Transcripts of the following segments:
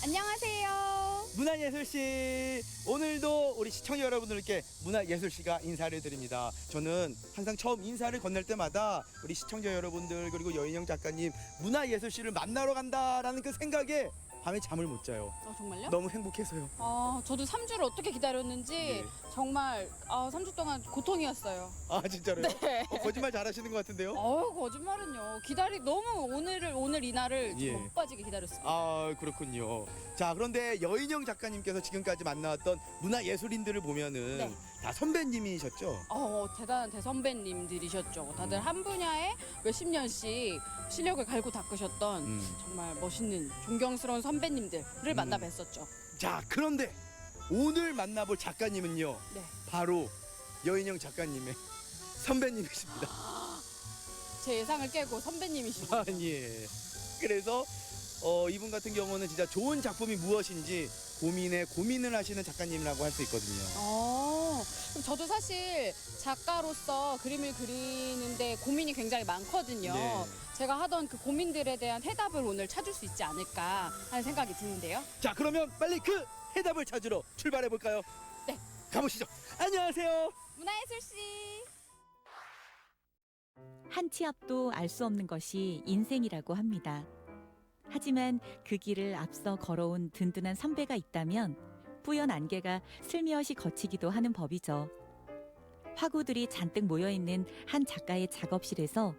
안녕하세요. 문화예술씨, 오늘도 우리 시청자 여러분들께 문화예술씨가 인사를 드립니다. 저는 항상 처음 인사를 건넬 때마다 우리 시청자 여러분들 그리고 여인영 작가님 문화예술씨를 만나러 간다라는 그 생각에 밤에 잠을 못 자요. 정말요? 너무 행복해서요. 저도 3주를 어떻게 기다렸는지 네. 정말 3주 동안 고통이었어요. 아 진짜로요? 네. 거짓말 잘하시는 것 같은데요? 거짓말은요. 너무 오늘 이날을 예. 못 빠지게 기다렸습니다. 아 그렇군요. 자 그런데 여인영 작가님께서 지금까지 만나왔던 문화예술인들을 보면은 네. 다 선배님이셨죠? 대단한 대선배님들이셨죠. 다들 한 분야에 몇십 년씩 실력을 갈고 닦으셨던 정말 멋있는 존경스러운 선배님들을 만나 뵀었죠. 자 그런데 오늘 만나볼 작가님은요 네. 바로 여인영 작가님의 선배님이십니다. 제 예상을 깨고 선배님이시죠. 아, 예. 그래서 이분 같은 경우는 진짜 좋은 작품이 무엇인지 고민을 하시는 작가님이라고 할 수 있거든요. 그럼 저도 사실 작가로서 그림을 그리는데 고민이 굉장히 많거든요. 네. 제가 하던 그 고민들에 대한 해답을 오늘 찾을 수 있지 않을까 하는 생각이 드는데요. 자 그러면 빨리 그 해답을 찾으러 출발해 볼까요? 네. 가보시죠. 안녕하세요. 문화예술씨. 한 치 앞도 알 수 없는 것이 인생이라고 합니다. 하지만 그 길을 앞서 걸어온 든든한 선배가 있다면 뿌연 안개가 슬며시 거치기도 하는 법이죠. 화구들이 잔뜩 모여있는 한 작가의 작업실에서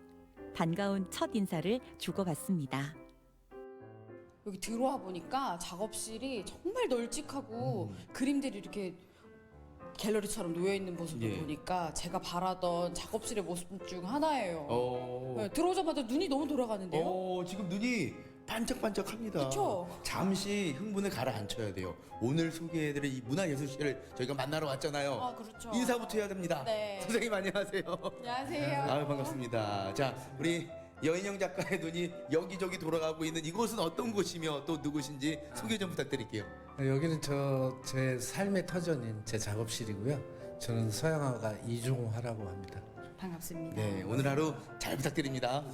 반가운 첫 인사를 주고받습니다. 여기 들어와 보니까 작업실이 정말 널찍하고 그림들이 이렇게 갤러리처럼 놓여있는 모습을 예. 보니까 제가 바라던 작업실의 모습 중 하나예요. 어, 네, 들어오자마자 눈이 너무 돌아가는데요. 지금 눈이 반짝반짝합니다. 그쵸? 잠시 흥분을 가라앉혀야 돼요. 오늘 소개해드릴 이 문화예술씨를 저희가 만나러 왔잖아요. 그렇죠. 인사부터 해야 됩니다. 네. 선생님 안녕하세요. 안녕하세요. 아유 반갑습니다. 자 우리 여인영 작가의 눈이 여기저기 돌아가고 있는 이곳은 어떤 곳이며 또 누구신지 소개 좀 부탁드릴게요. 여기는 제 삶의 터전인 제 작업실이고요. 저는 서양화가 이종화라고 합니다. 반갑습니다. 네 오늘 하루 잘 부탁드립니다.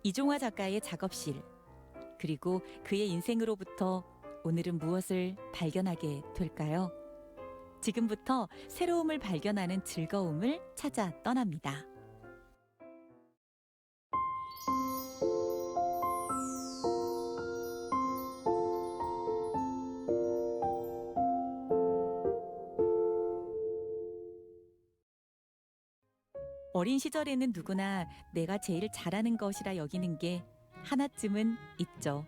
이종화 작가의 작업실, 그리고 그의 인생으로부터 오늘은 무엇을 발견하게 될까요? 지금부터 새로움을 발견하는 즐거움을 찾아 떠납니다. 어린 시절에는 누구나 내가 제일 잘하는 것이라 여기는 게 하나쯤은 있죠.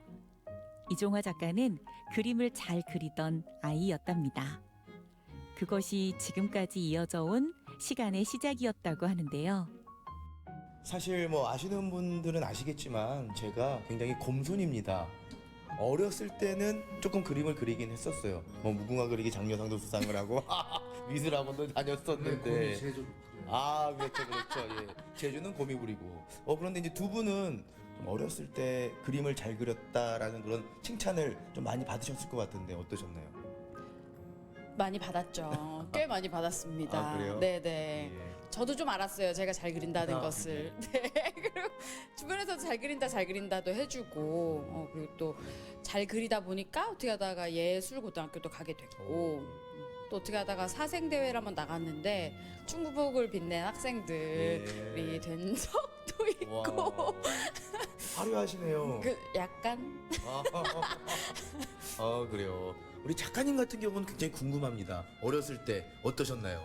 이종화 작가는 그림을 잘 그리던 아이였답니다. 그것이 지금까지 이어져 온 시간의 시작이었다고 하는데요. 사실 뭐 아시는 분들은 아시겠지만 제가 굉장히 곰손입니다. 어렸을 때는 조금 그림을 그리긴 했었어요. 뭐 무궁화 그리기 장려상도 수상을 하고 미술학원도 다녔었는데. 아 그렇죠 예. 제주는 곰이 부리고. 그런데 이제 두 분은 좀 어렸을 때 그림을 잘 그렸다라는 그런 칭찬을 좀 많이 받으셨을 것 같은데 어떠셨나요? 많이 받았죠. 꽤 많이 받았습니다. 아, 그래요? 네네. 예. 저도 좀 알았어요. 제가 잘 그린다는 아, 것을. 네. 그리고 주변에서 잘 그린다도 해주고, 그리고 또 잘 그리다 보니까 어떻게 하다가 예술고등학교도 가게 됐고, 또 어떻게 하다가 사생대회를 한번 나갔는데 충북을 빛낸 학생들이 예. 된 적도 있고, 화려하시네요. 약간. 그래요. 우리 작가님 같은 경우는 굉장히 궁금합니다. 어렸을 때 어떠셨나요?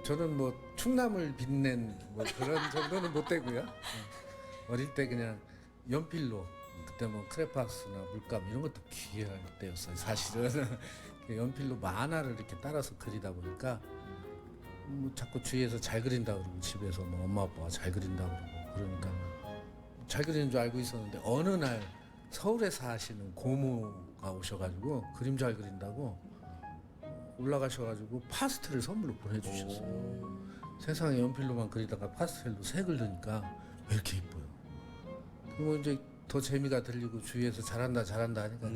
저는 뭐 충남을 빛낸 뭐 그런 정도는 못 되고요. 어릴 때 그냥 연필로, 그때 뭐 크레파스나 물감 이런 것도 귀할 때였어요. 사실은 연필로 만화를 이렇게 따라서 그리다 보니까 뭐 자꾸 주위에서 잘 그린다 그러고, 집에서 뭐 엄마 아빠가 잘 그린다 그러고, 그러니까 잘 그리는 줄 알고 있었는데 어느 날 서울에 사시는 고모가 오셔가지고 그림 잘 그린다고 올라가셔가지고 파스텔을 선물로 보내주셨어요. 세상에 연필로만 그리다가 파스텔로 색을 넣으니까 왜 이렇게 이뻐요. 그리고 이제 더 재미가 들리고 주위에서 잘한다 하니까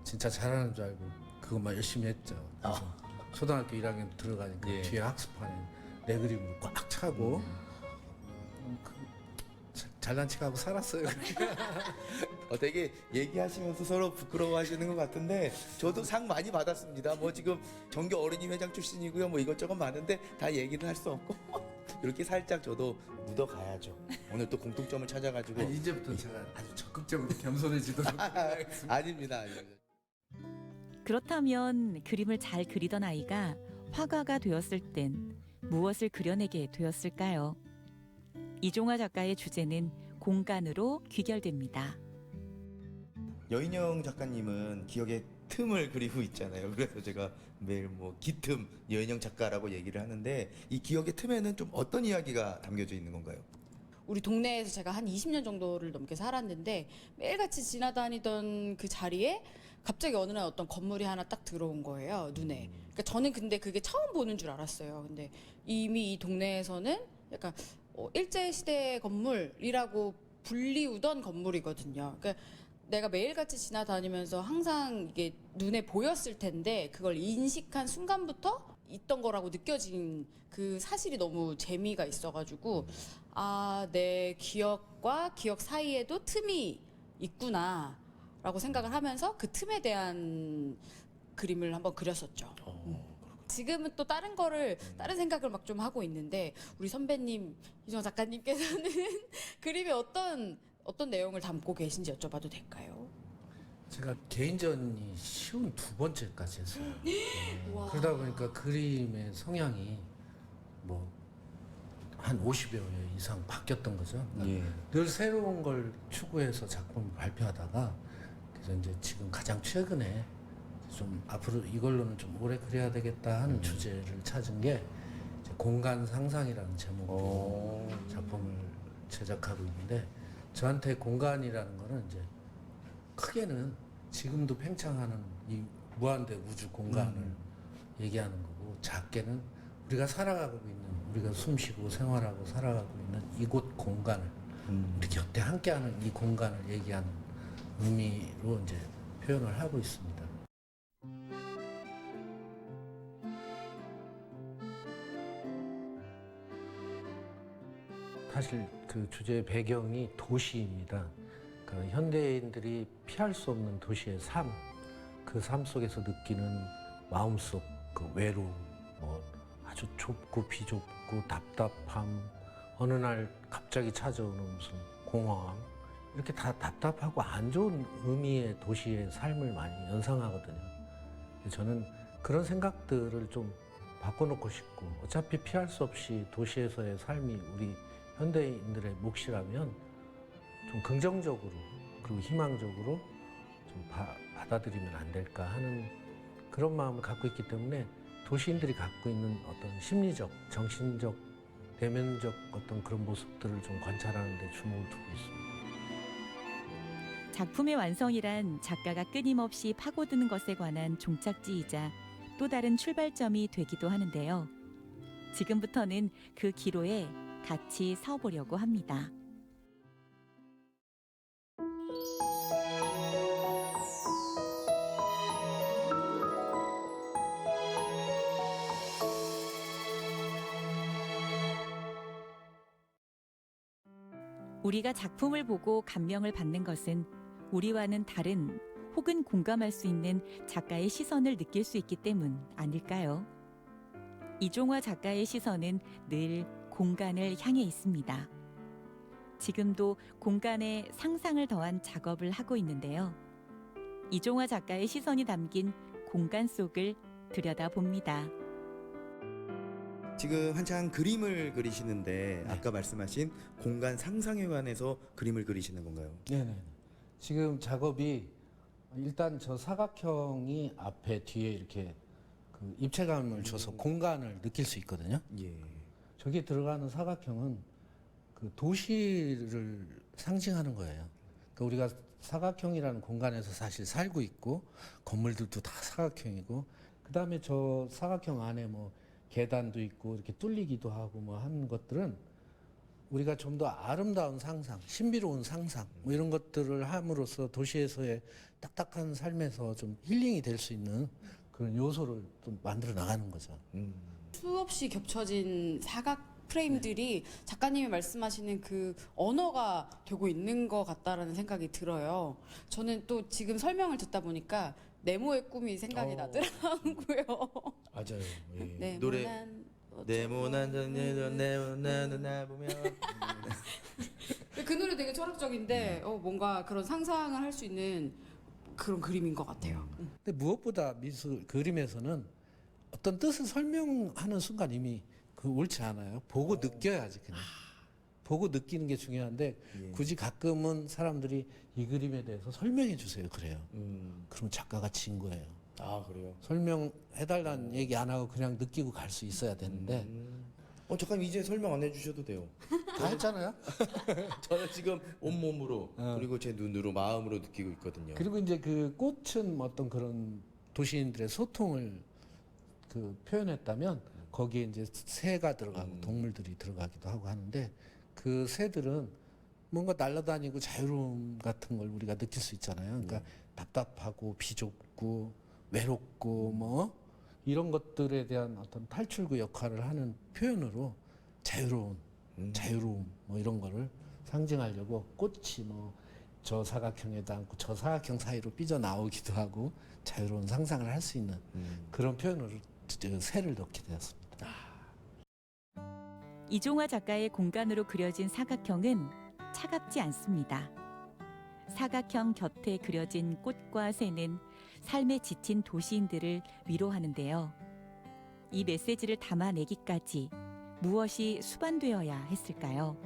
진짜 잘하는 줄 알고 그것만 열심히 했죠. 그래서 초등학교 1학년 들어가니까 뒤에 학습판에 내 그림으로 꽉 차고 잘난 척하고 살았어요. 되게 얘기하시면서 서로 부끄러워하시는 것 같은데 저도 상 많이 받았습니다. 뭐 지금 정교 어린이 회장 출신이고요. 뭐 이것저것 많은데 다 얘기는 할 수 없고 이렇게 살짝 저도 묻어가야죠. 오늘 또 공통점을 찾아가지고 아니, 이제부터 제가 아주 적극적으로 겸손해지도록 하겠습니다. 아닙니다. 그렇다면 그림을 잘 그리던 아이가 화가가 되었을 땐 무엇을 그려내게 되었을까요? 이종화 작가의 주제는 공간으로 귀결됩니다. 여인영 작가님은 기억의 틈을 그리고 있잖아요. 그래서 제가 매일 뭐 기틈 여인영 작가라고 얘기를 하는데 이 기억의 틈에는 좀 어떤 이야기가 담겨져 있는 건가요? 우리 동네에서 제가 한 20년 정도를 넘게 살았는데 매일같이 지나다니던 그 자리에 갑자기 어느 날 어떤 건물이 하나 딱 들어온 거예요, 눈에. 그러니까 저는 근데 그게 처음 보는 줄 알았어요. 근데 이미 이 동네에서는 약간 일제시대 건물이라고 불리우던 건물이거든요. 그러니까 내가 매일같이 지나다니면서 항상 이게 눈에 보였을 텐데 그걸 인식한 순간부터 있던 거라고 느껴진 그 사실이 너무 재미가 있어가지고 아, 내 기억과 기억 사이에도 틈이 있구나라고 생각을 하면서 그 틈에 대한 그림을 한번 그렸었죠. 지금은 또 다른 생각을 막 좀 하고 있는데 우리 선배님 이종화 작가님께서는 그림에 어떤 내용을 담고 계신지 여쭤봐도 될까요? 제가 개인전이 쉬운 두 번째까지 했어요. 우와. 그러다 보니까 그림의 성향이 뭐 한 50여 회 이상 바뀌었던 거죠. 예. 늘 새로운 걸 추구해서 작품을 발표하다가 그래서 이제 지금 가장 최근에 좀 앞으로 이걸로는 좀 오래 그려야 되겠다 하는 주제를 찾은 게 이제 공간 상상이라는 제목으로 작품을 제작하고 있는데 저한테 공간이라는 거는 이제 크게는 지금도 팽창하는 이 무한대 우주 공간을 얘기하는 거고 작게는 우리가 살아가고 있는 우리가 숨쉬고 생활하고 살아가고 있는 이곳 공간을 우리 곁에 함께하는 이 공간을 얘기하는 의미로 이제 표현을 하고 있습니다. 사실 그 주제의 배경이 도시입니다. 그 현대인들이 피할 수 없는 도시의 삶, 그 삶 속에서 느끼는 마음속 그 외로움, 뭐 아주 좁고 비좁고 답답함, 어느 날 갑자기 찾아오는 무슨 공허함, 이렇게 다 답답하고 안 좋은 의미의 도시의 삶을 많이 연상하거든요. 저는 그런 생각들을 좀 바꿔놓고 싶고 어차피 피할 수 없이 도시에서의 삶이 우리 현대인들의 몫이라면 좀 긍정적으로 그리고 희망적으로 좀 받아들이면 안 될까 하는 그런 마음을 갖고 있기 때문에 도시인들이 갖고 있는 어떤 심리적, 정신적, 내면적 어떤 그런 모습들을 좀 관찰하는 데 주목을 두고 있습니다. 작품의 완성이란 작가가 끊임없이 파고드는 것에 관한 종착지이자 또 다른 출발점이 되기도 하는데요. 지금부터는 그 기로에 같이 서보려고 합니다. 우리가 작품을 보고 감명을 받는 것은 우리와는 다른 혹은 공감할 수 있는 작가의 시선을 느낄 수 있기 때문 아닐까요? 이종화 작가의 시선은 늘 공간을 향해 있습니다. 지금도 공간에 상상을 더한 작업을 하고 있는데요. 이종화 작가의 시선이 담긴 공간 속을 들여다봅니다. 지금 한창 그림을 그리시는데 아까 말씀하신 공간 상상에 관해서 그림을 그리시는 건가요? 네네. 지금 작업이 일단 저 사각형이 앞에 뒤에 이렇게 그 입체감을 줘서 공간을 느낄 수 있거든요. 예. 저기 들어가는 사각형은 그 도시를 상징하는 거예요. 그러니까 우리가 사각형이라는 공간에서 사실 살고 있고 건물들도 다 사각형이고 그 다음에 저 사각형 안에 뭐 계단도 있고 이렇게 뚫리기도 하고 뭐 하는 것들은 우리가 좀 더 아름다운 상상, 신비로운 상상 뭐 이런 것들을 함으로써 도시에서의 딱딱한 삶에서 좀 힐링이 될 수 있는 그런 요소를 좀 만들어 나가는 거죠. 수없이 겹쳐진 사각 프레임들이 작가님이 말씀하시는 그 언어가 되고 있는 것 같다라는 생각이 들어요. 저는 또 지금 설명을 듣다 보니까 네모의 꿈이 생각이 나더라고요. 맞아요. 예. 네, 노래 네모난 네모난 네모난 나 보면 그 노래 되게 철학적인데 뭔가 그런 상상을 할 수 있는 그런 그림인 것 같아요. 근데 무엇보다 미술 그림에서는 어떤 뜻을 설명하는 순간 이미 그 옳지 않아요. 보고 느껴야지 그냥. 보고 느끼는 게 중요한데 예. 굳이 가끔은 사람들이 이 그림에 대해서 설명해 주세요. 그래요. 음. 그럼 작가가 진 거예요. 아 그래요. 설명해달라는 얘기 안 하고 그냥 느끼고 갈 수 있어야 되는데 잠깐 이제 설명 안 해주셔도 돼요. 다 했잖아요. 저는 지금 온몸으로 어. 그리고 제 눈으로 마음으로 느끼고 있거든요. 그리고 이제 그 꽃은 어떤 그런 도시인들의 소통을 그 표현했다면 거기에 이제 새가 들어가고 동물들이 들어가기도 하고 하는데 그 새들은 뭔가 날아다니고 자유로움 같은 걸 우리가 느낄 수 있잖아요. 그러니까 답답하고 비좁고 외롭고 뭐 이런 것들에 대한 어떤 탈출구 역할을 하는 표현으로 자유로움 뭐 이런 거를 상징하려고 꽃이 뭐 저 사각형에도 않고 저 사각형 사이로 삐져나오기도 하고 자유로운 상상을 할 수 있는 그런 표현으로 새를 넣게 되었습니다. 이종화 작가의 공간으로 그려진 사각형은 차갑지 않습니다. 사각형 곁에 그려진 꽃과 새는 삶에 지친 도시인들을 위로하는데요. 이 메시지를 담아내기까지 무엇이 수반되어야 했을까요?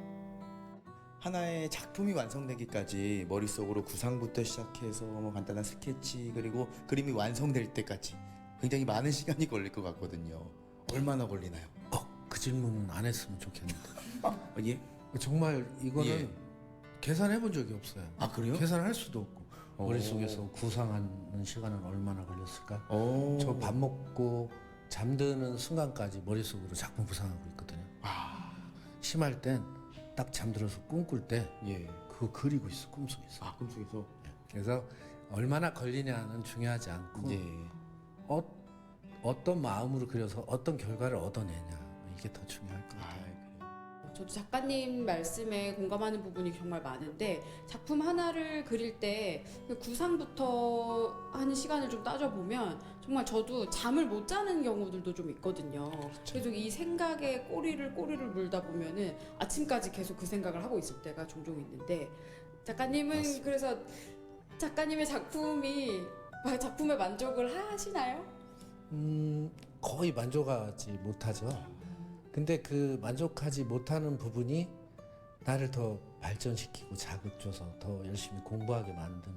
하나의 작품이 완성되기까지 머릿속으로 구상부터 시작해서 뭐 간단한 스케치 그리고 그림이 완성될 때까지 굉장히 많은 시간이 걸릴 것 같거든요. 얼마나 걸리나요? 그 질문은 안 했으면 좋겠는데 예? 정말 이거는 예. 계산해 본 적이 없어요. 아 그래요? 계산할 수도 없고 오. 머릿속에서 구상하는 시간은 얼마나 걸렸을까? 오. 저 밥 먹고 잠드는 순간까지 머릿속으로 작품 구상하고 있거든요. 심할 땐 딱 잠들어서 꿈꿀 때 예. 그거 그리고 있어 꿈속에서. 꿈속에서. 그래서 얼마나 걸리냐는 중요하지 않고 예. 어떤 마음으로 그려서 어떤 결과를 얻어내냐 이게 더 중요할 것 같아요. 그래요. 저도 작가님 말씀에 공감하는 부분이 정말 많은데 작품 하나를 그릴 때그 구상부터 하는 시간을 좀 따져보면 정말 저도 잠을 못 자는 경우들도 좀 있거든요. 계속 이 생각에 꼬리를 물다 보면은 아침까지 계속 그 생각을 하고 있을 때가 종종 있는데 작가님은 맞습니다. 그래서 작가님의 작품에 만족을 하시나요? 거의 만족하지 못하죠. 근데 그 만족하지 못하는 부분이 나를 더 발전시키고 자극줘서 더 열심히 공부하게 만드는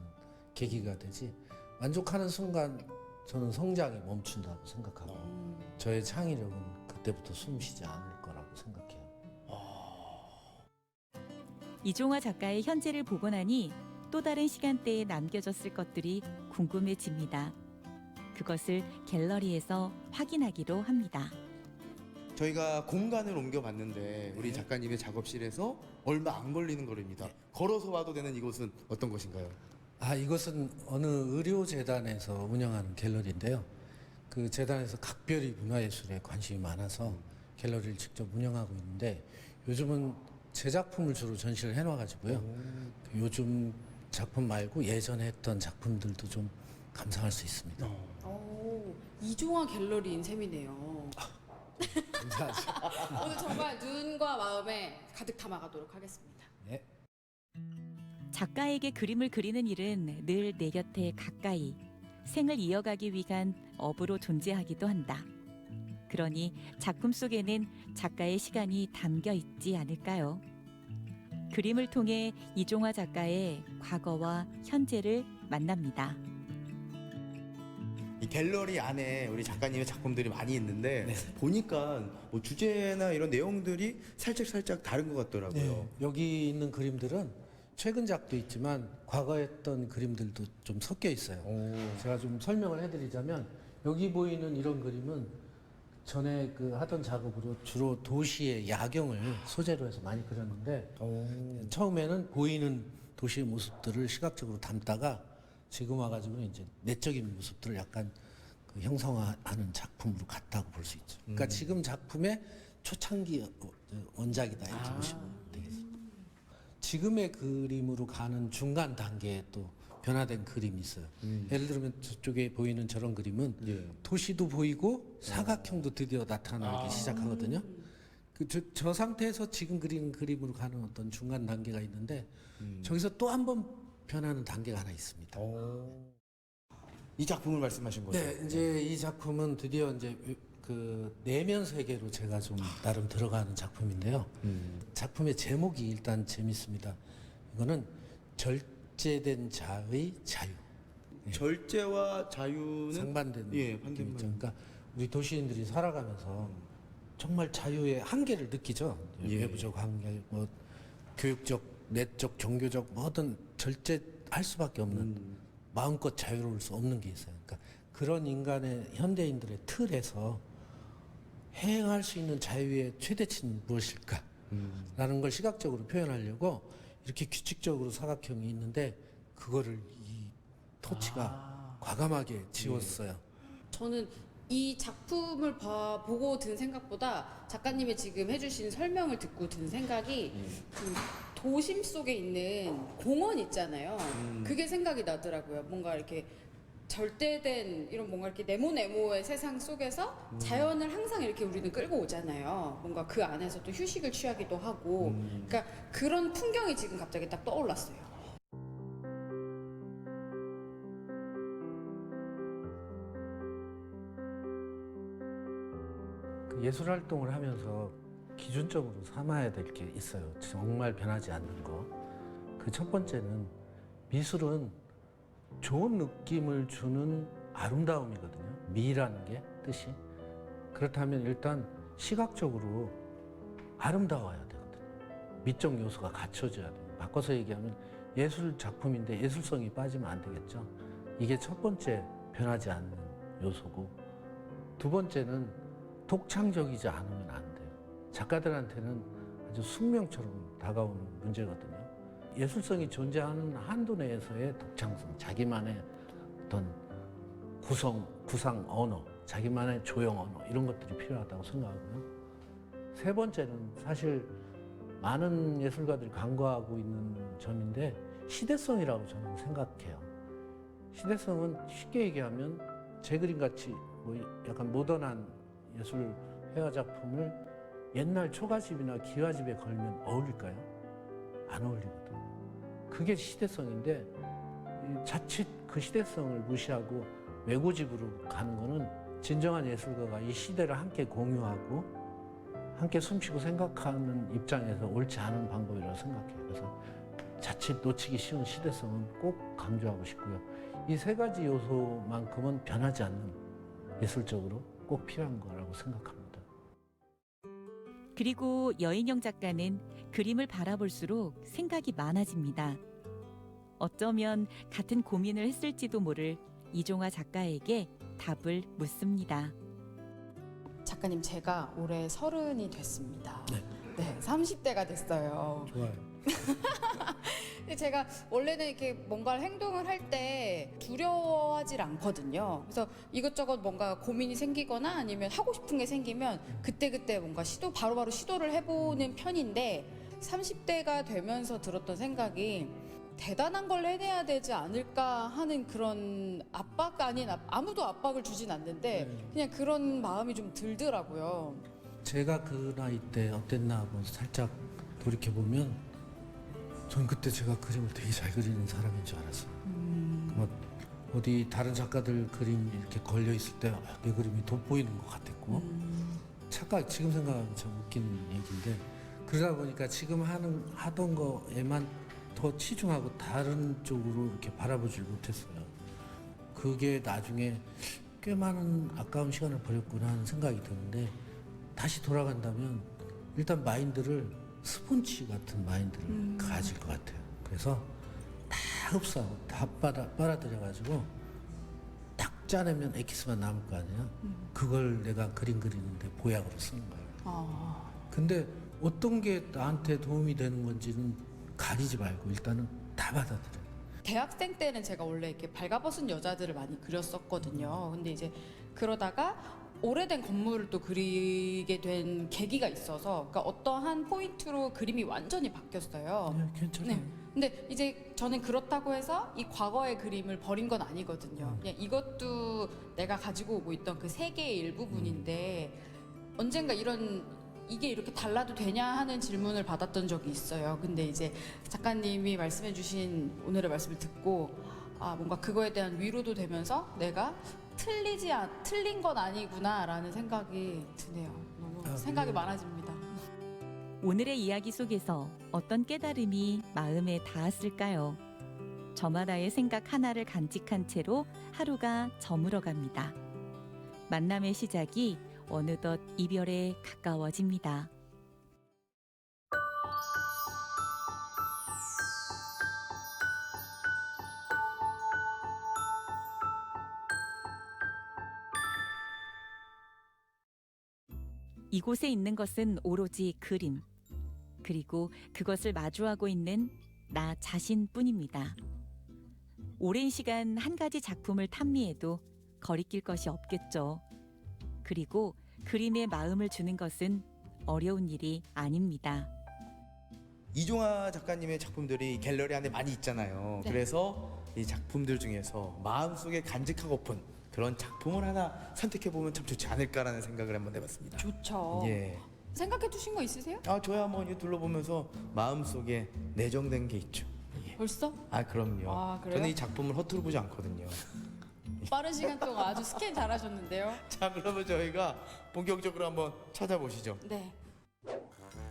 계기가 되지. 만족하는 순간 저는 성장이 멈춘다고 생각하고 저의 창의력은 그때부터 숨쉬지 않을 거라고 생각해요. 이종화 작가의 현재를 보고 나니 또 다른 시간대에 남겨졌을 것들이 궁금해집니다. 그것을 갤러리에서 확인하기로 합니다. 저희가 공간을 옮겨봤는데 우리 작가님의 작업실에서 얼마 안 걸리는 거리입니다. 걸어서 와도 되는 이곳은 어떤 곳인가요? 이것은 어느 의료재단에서 운영하는 갤러리인데요. 그 재단에서 각별히 문화예술에 관심이 많아서 갤러리를 직접 운영하고 있는데 요즘은 제 작품을 주로 전시를 해놔가지고요. 요즘 작품 말고 예전에 했던 작품들도 좀 감상할 수 있습니다. 이종화 갤러리인 셈이네요. 감사하죠. 오늘 정말 눈과 마음에 가득 담아가도록 하겠습니다. 네. 작가에게 그림을 그리는 일은 늘 내 곁에 가까이 생을 이어가기 위한 업으로 존재하기도 한다. 그러니 작품 속에는 작가의 시간이 담겨 있지 않을까요? 그림을 통해 이종화 작가의 과거와 현재를 만납니다. 이 갤러리 안에 우리 작가님의 작품들이 많이 있는데 보니까 뭐 주제나 이런 내용들이 살짝 다른 것 같더라고요. 네, 여기 있는 그림들은 최근작도 있지만 과거에 했던 그림들도 좀 섞여 있어요. 제가 좀 설명을 해드리자면 여기 보이는 이런 그림은 전에 그 하던 작업으로 주로 도시의 야경을 소재로 해서 많이 그렸는데 처음에는 보이는 도시의 모습들을 시각적으로 담다가 지금 와가지고는 이제 내적인 모습들을 약간 그 형성하는 작품으로 갔다고 볼 수 있죠. 그러니까 지금 작품의 초창기 원작이다 이렇게 보시면 되겠습니다. 지금의 그림으로 가는 중간 단계에 또 변화된 그림이 있어요. 예를 들면 저쪽에 보이는 저런 그림은 예. 도시도 보이고 사각형도 드디어 나타나기 시작하거든요. 저 상태에서 지금 그리는 그림으로 가는 어떤 중간 단계가 있는데 저기서 또 한 번 변하는 단계가 하나 있습니다. 이 작품을 말씀하신 거죠? 네, 이제 이 작품은 드디어 이제 그 내면 세계로 제가 좀 나름 들어가는 작품인데요. 작품의 제목이 일단 재밌습니다. 이거는 절제된 자의 자유. 절제와 자유는 상반된 예, 느낌이죠. 반대말. 그러니까 우리 도시인들이 살아가면서 정말 자유의 한계를 느끼죠. 예. 외부적 한계, 뭐 교육적, 내적, 종교적 뭐든 절제할 수밖에 없는 마음껏 자유로울 수 없는 게 있어요. 그러니까 그런 인간의 현대인들의 틀에서 행할 수 있는 자유의 최대치는 무엇일까? 라는 걸 시각적으로 표현하려고 이렇게 규칙적으로 사각형이 있는데 그거를 이 토치가 과감하게 지웠어요. 저는 이 작품을 보고 든 생각보다 작가님이 지금 해주신 설명을 듣고 든 생각이 그 도심 속에 있는 공원 있잖아요. 그게 생각이 나더라고요. 뭔가 이렇게 절대된 이런 뭔가 이렇게 네모네모의 세상 속에서 자연을 항상 이렇게 우리는 끌고 오잖아요. 뭔가 그 안에서 또 휴식을 취하기도 하고. 그러니까 그런 풍경이 지금 갑자기 딱 떠올랐어요. 그 예술 활동을 하면서 기준점으로 삼아야 될 게 있어요. 정말 변하지 않는 거. 그 첫 번째는 미술은 좋은 느낌을 주는 아름다움이거든요. 미라는 게 뜻이. 그렇다면 일단 시각적으로 아름다워야 되거든요. 미적 요소가 갖춰져야 돼요. 바꿔서 얘기하면 예술 작품인데 예술성이 빠지면 안 되겠죠. 이게 첫 번째 변하지 않는 요소고, 두 번째는 독창적이지 않으면 안 돼요. 작가들한테는 아주 숙명처럼 다가오는 문제거든요. 예술성이 존재하는 한도 내에서의 독창성, 자기만의 어떤 구상 언어, 자기만의 조형 언어, 이런 것들이 필요하다고 생각하고요. 세 번째는 사실 많은 예술가들이 간과하고 있는 점인데 시대성이라고 저는 생각해요. 시대성은 쉽게 얘기하면 제 그림같이 뭐 약간 모던한 예술 회화 작품을 옛날 초가집이나 기와집에 걸면 어울릴까요? 안 어울리거든요. 그게 시대성인데 자칫 그 시대성을 무시하고 외고집으로 가는 거는 진정한 예술가가 이 시대를 함께 공유하고 함께 숨쉬고 생각하는 입장에서 옳지 않은 방법이라고 생각해요. 그래서 자칫 놓치기 쉬운 시대성은 꼭 강조하고 싶고요. 이 세 가지 요소만큼은 변하지 않는 예술적으로 꼭 필요한 거라고 생각합니다. 그리고 여인영 작가는 그림을 바라볼수록 생각이 많아집니다. 어쩌면 같은 고민을 했을지도 모를 이종화 작가에게 답을 묻습니다. 작가님, 제가 올해 30이 됐습니다. 네. 네, 30대가 됐어요. 좋아요. 근데 제가 원래는 이렇게 뭔가 행동을 할 때 두려워하질 않거든요. 그래서 이것저것 뭔가 고민이 생기거나 아니면 하고 싶은 게 생기면 그때그때 뭔가 바로바로 시도를 해보는 편인데 30대가 되면서 들었던 생각이 대단한 걸 해내야 되지 않을까 하는 그런 압박 아닌 아무도 압박을 주진 않는데 그냥 그런 마음이 좀 들더라고요. 제가 그 나이 때 어땠나 하고 살짝 돌이켜보면 전 그때 제가 그림을 되게 잘 그리는 사람인 줄 알았어요. 뭐 어디 다른 작가들 그림 이렇게 걸려 있을 때 내 그림이 돋보이는 것 같았고 지금 생각하면 참 웃기는 얘기인데 그러다 보니까 지금 하던 거에만 더 치중하고 다른 쪽으로 이렇게 바라보질 못했어요. 그게 나중에 꽤 많은 아까운 시간을 버렸구나 하는 생각이 드는데 다시 돌아간다면 일단 마인드를 스폰지 같은 마인드를 가질 것 같아요. 그래서 다 흡수하고 다 빨아들여가지고 딱 짜내면 엑기스만 남을 거 아니에요. 그걸 내가 그림 그리는데 보약으로 쓰는 거예요. 근데 어떤 게 나한테 도움이 되는 건지는 가리지 말고 일단은 다 받아들여요. 대학생 때는 제가 원래 이렇게 발가벗은 여자들을 많이 그렸었거든요. 근데 이제 그러다가 오래된 건물을 또 그리게 된 계기가 있어서 그러니까 어떠한 포인트로 그림이 완전히 바뀌었어요. 네, 괜찮아요. 네. 근데 이제 저는 그렇다고 해서 이 과거의 그림을 버린 건 아니거든요. 그냥 이것도 내가 가지고 오고 있던 그 세계의 일부분인데 언젠가 이게 이렇게 달라도 되냐 하는 질문을 받았던 적이 있어요. 근데 이제 작가님이 말씀해주신 오늘의 말씀을 듣고 뭔가 그거에 대한 위로도 되면서 내가 틀린 건 아니구나라는 생각이 드네요. 너무 생각이 많아집니다. 오늘의 이야기 속에서 어떤 깨달음이 마음에 닿았을까요? 저마다의 생각 하나를 간직한 채로 하루가 저물어 갑니다. 만남의 시작이 어느덧 이별에 가까워집니다. 이곳에 있는 것은 오로지 그림, 그리고 그것을 마주하고 있는 나 자신뿐입니다. 오랜 시간 한 가지 작품을 탐미해도 거리낄 것이 없겠죠. 그리고 그림에 마음을 주는 것은 어려운 일이 아닙니다. 이종화 작가님의 작품들이 갤러리 안에 많이 있잖아요. 네. 그래서 이 작품들 중에서 마음속에 간직하고픈 그런 작품을 하나 선택해보면 참 좋지 않을까라는 생각을 한번 해봤습니다. 좋죠. 예. 생각해 두신 거 있으세요? 저야 뭐 이거 둘러보면서 마음속에 내정된 게 있죠. 예. 벌써? 그럼요. 그래요? 저는 이 작품을 허투루 보지 않거든요. 빠른 시간 동안 아주 스캔 잘하셨는데요. 자, 그러면 저희가 본격적으로 한번 찾아보시죠. 네.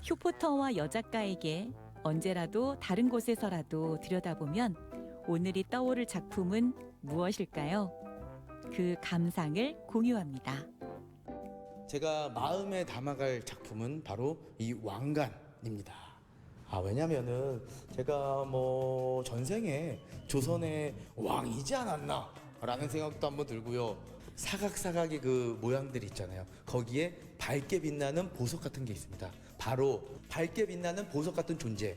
휴포터와 여작가에게 언제라도 다른 곳에서라도 들여다보면 오늘이 떠오를 작품은 무엇일까요? 그 감상을 공유합니다. 제가 마음에 담아갈 작품은 바로 이 왕관입니다. 왜냐면은 제가 뭐 전생에 조선의 왕이지 않았나 라는 생각도 한번 들고요. 사각사각의 그 모양들 있잖아요. 거기에 밝게 빛나는 보석 같은 게 있습니다. 바로 밝게 빛나는 보석 같은 존재.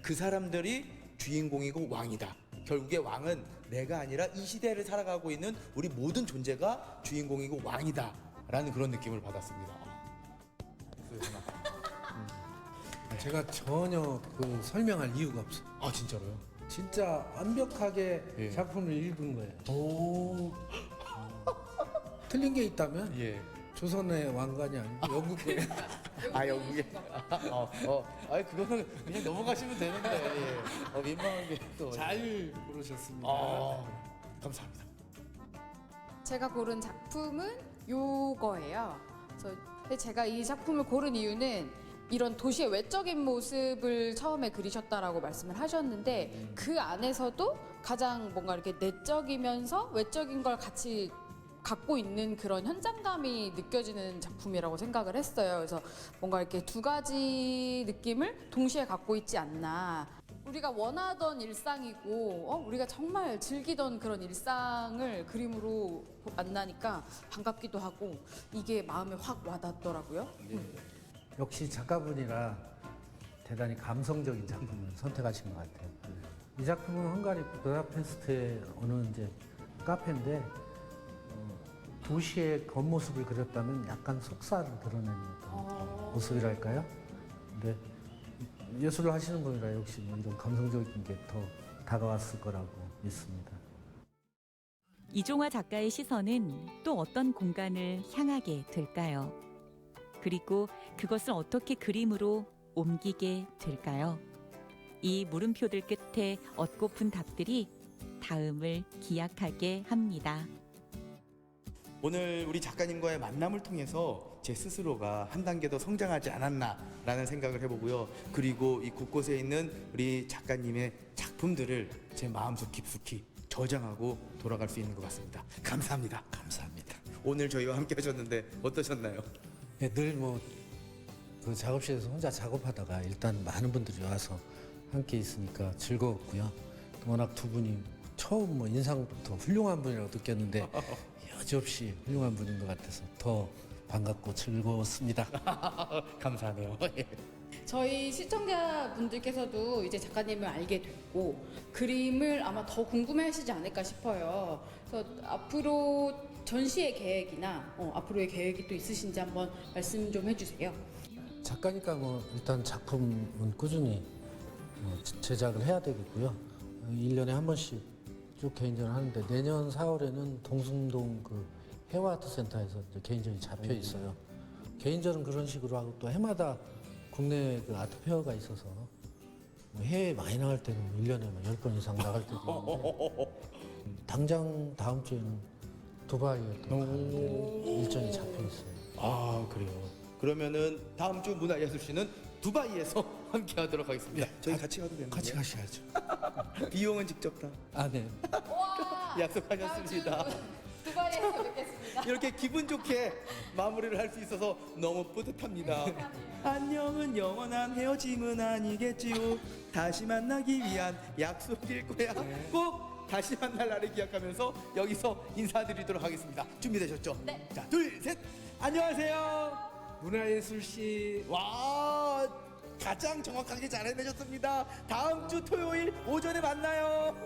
그 사람들이 주인공이고 왕이다. 결국에 왕은 내가 아니라 이 시대를 살아가고 있는 우리 모든 존재가 주인공이고 왕이다 라는 그런 느낌을 받았습니다. 제가 전혀 그 설명할 이유가 없어요. 진짜로요? 진짜 완벽하게 예. 작품을 읽은 거예요. 오. 틀린 게 있다면 예. 조선의 왕관이 아니고 영국의 영국에. 그거는 그냥 넘어가시면 되는데. 민망하게 또. 잘 고르셨습니다. 감사합니다. 제가 고른 작품은 요거예요. 근데 제가 이 작품을 고른 이유는 이런 도시의 외적인 모습을 처음에 그리셨다라고 말씀을 하셨는데 그 안에서도 가장 뭔가 이렇게 내적이면서 외적인 걸 같이 갖고 있는 그런 현장감이 느껴지는 작품이라고 생각을 했어요. 그래서 뭔가 이렇게 두 가지 느낌을 동시에 갖고 있지 않나. 우리가 원하던 일상이고 우리가 정말 즐기던 그런 일상을 그림으로 만나니까 반갑기도 하고 이게 마음에 확 와닿더라고요. 역시 작가분이라 대단히 감성적인 작품을 선택하신 것 같아요. 이 작품은 헝가리 부다페스트의 어느 이제 카페인데 도시의 겉모습을 그렸다면 약간 속살을 드러내는 어떤 모습이랄까요? 근데 예술을 하시는 분이라 역시 뭐 이런 감성적인 게 더 다가왔을 거라고 믿습니다. 이종화 작가의 시선은 또 어떤 공간을 향하게 될까요? 그리고 그것을 어떻게 그림으로 옮기게 될까요? 이 물음표들 끝에 얻고픈 답들이 다음을 기약하게 합니다. 오늘 우리 작가님과의 만남을 통해서 제 스스로가 한 단계 더 성장하지 않았나라는 생각을 해보고요. 그리고 이 곳곳에 있는 우리 작가님의 작품들을 제 마음속 깊숙이 저장하고 돌아갈 수 있는 것 같습니다. 감사합니다. 감사합니다. 오늘 저희와 함께 하셨는데 어떠셨나요? 늘 뭐 그 작업실에서 혼자 작업하다가 일단 많은 분들이 와서 함께 있으니까 즐거웠고요. 워낙 두 분이 처음 뭐 인상부터 훌륭한 분이라고 느꼈는데 여지없이 훌륭한 분인 것 같아서 더 반갑고 즐거웠습니다. 감사하네요. 저희 시청자분들께서도 이제 작가님을 알게 됐고 그림을 아마 더 궁금해하시지 않을까 싶어요. 그래서 앞으로 전시의 계획이나 앞으로의 계획이 또 있으신지 한번 말씀 좀 해주세요. 작가니까 뭐 일단 작품은 꾸준히 제작을 해야 되겠고요. 1년에 한 번씩 쭉 개인전을 하는데 내년 4월에는 동숭동 그 해화아트센터에서 이제 개인전이 잡혀 있어요. 개인전은 그런 식으로 하고 또 해마다 국내 그 아트 페어가 있어서 뭐 해외 많이 나갈 때는 1년에 뭐 10번 이상 나갈 때도 있는데 당장 다음 주에는 두바이에 또 가는데 일정이 잡혀 있어요. 아 그래요. 그러면은 다음 주 문화예술씨는 두바이에서 함께 하도록 하겠습니다. 저희 같이 가도 되나요? 같이 가셔야죠. 비용은 직접 다 아, 네. 약속하셨습니다. 두바이에서 뵙겠습니다. 이렇게 기분 좋게 마무리를 할 수 있어서 너무 뿌듯합니다. 안녕은 영원한 헤어짐은 아니겠지요. 다시 만나기 위한 약속일 거야. 꼭 다시 만날 날을 기약하면서 여기서 인사드리도록 하겠습니다. 준비되셨죠? 네. 자, 둘, 셋. 안녕하세요. 문화예술씨 와, 가장 정확하게 잘 해내셨습니다. 다음 주 토요일 오전에 만나요.